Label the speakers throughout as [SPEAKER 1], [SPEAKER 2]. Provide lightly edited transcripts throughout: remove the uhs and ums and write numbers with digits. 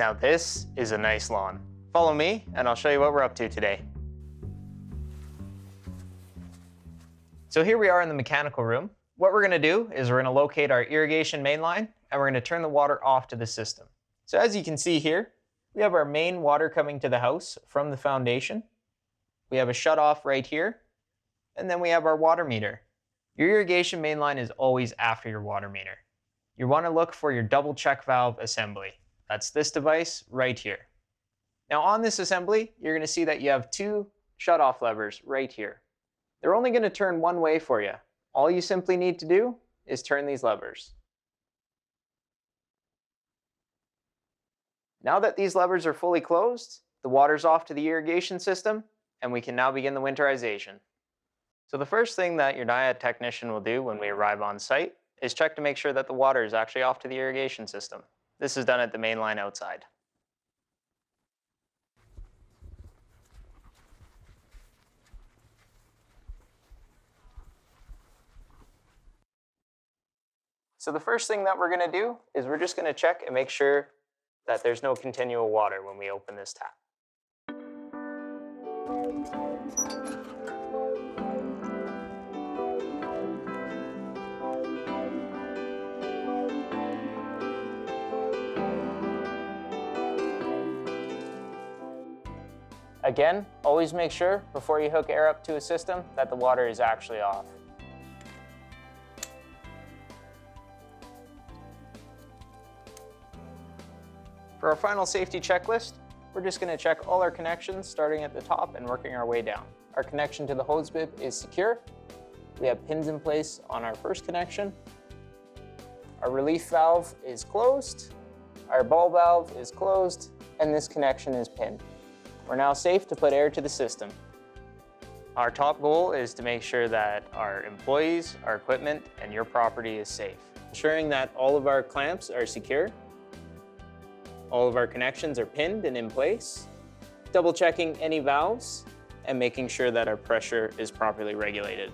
[SPEAKER 1] Now this is a nice lawn. Follow me and I'll show you what we're up to today. So here we are in the mechanical room. What we're gonna do is we're gonna locate our irrigation main line and we're gonna turn the water off to the system. So as you can see here, we have our main water coming to the house from the foundation. We have a shutoff right here, and then we have our water meter. Your irrigation main line is always after your water meter. You wanna look for your double check valve assembly. That's this device right here. Now on this assembly, you're gonna see that you have two shutoff levers right here. They're only gonna turn one way for you. All you simply need to do is turn these levers. Now that these levers are fully closed, the water's off to the irrigation system, and we can now begin the winterization. So the first thing that your NAIAD technician will do when we arrive on site is check to make sure that the water is actually off to the irrigation system. This is done at the main line outside. So the first thing that we're going to do is we're just going to check and make sure that there's no continual water when we open this tap. Again, always make sure before you hook air up to a system that the water is actually off. For our final safety checklist, we're just going to check all our connections starting at the top and working our way down. Our connection to the hose bib is secure. We have pins in place on our first connection. Our relief valve is closed. Our ball valve is closed, and this connection is pinned. We're now safe to put air to the system. Our top goal is to make sure that our employees, our equipment, and your property is safe. Ensuring that all of our clamps are secure. All of our connections are pinned and in place. Double checking any valves and making sure that our pressure is properly regulated.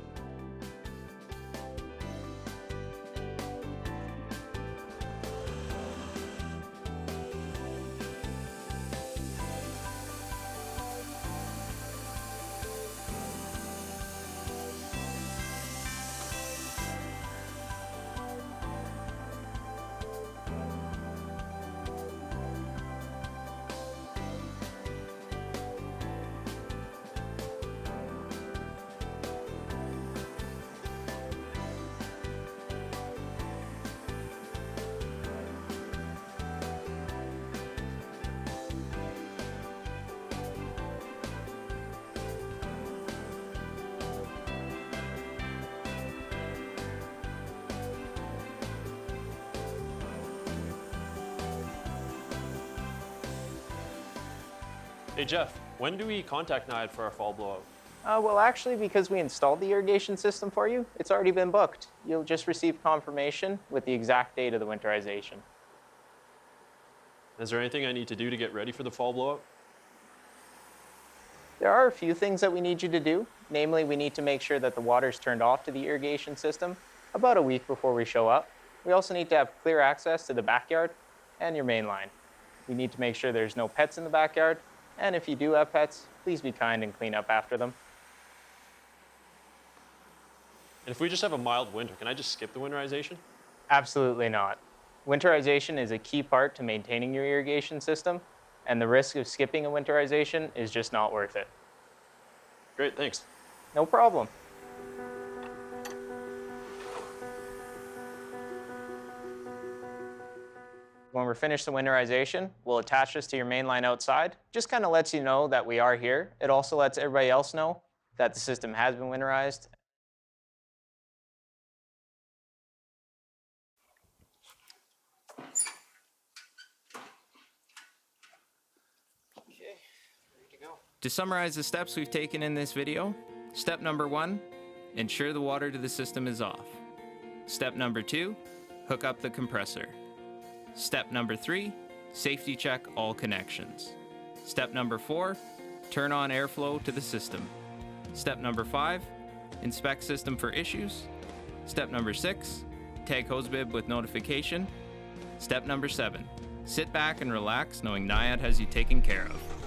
[SPEAKER 2] Hey Jeff, when do we contact NAIAD for our fall blowout?
[SPEAKER 1] Well, actually, because we installed the irrigation system for you, it's already been booked. You'll just receive confirmation with the exact date of the winterization.
[SPEAKER 2] Is there anything I need to do to get ready for the fall blowout?
[SPEAKER 1] There are a few things that we need you to do. Namely, we need to make sure that the water's turned off to the irrigation system about a week before we show up. We also need to have clear access to the backyard and your main line. We need to make sure there's no pets in the backyard. And if you do have pets, please be kind and clean up after them.
[SPEAKER 2] And if we just have a mild winter, can I just skip the winterization?
[SPEAKER 1] Absolutely not. Winterization is a key part to maintaining your irrigation system, and the risk of skipping a winterization is just not worth it.
[SPEAKER 2] Great, thanks.
[SPEAKER 1] No problem. When we're finished the winterization, we'll attach this to your main line outside. Just kind of lets you know that we are here. It also lets everybody else know that the system has been winterized. Okay, ready to go. To summarize the steps we've taken in this video, step number 1, ensure the water to the system is off. Step number 2, hook up the compressor. Step number 3, safety check all connections. Step number 4, turn on airflow to the system. Step number 5, inspect system for issues. Step number 6, tag hose bib with notification. Step number 7,
[SPEAKER 3] Sit back and relax knowing NAIAD has you taken care of.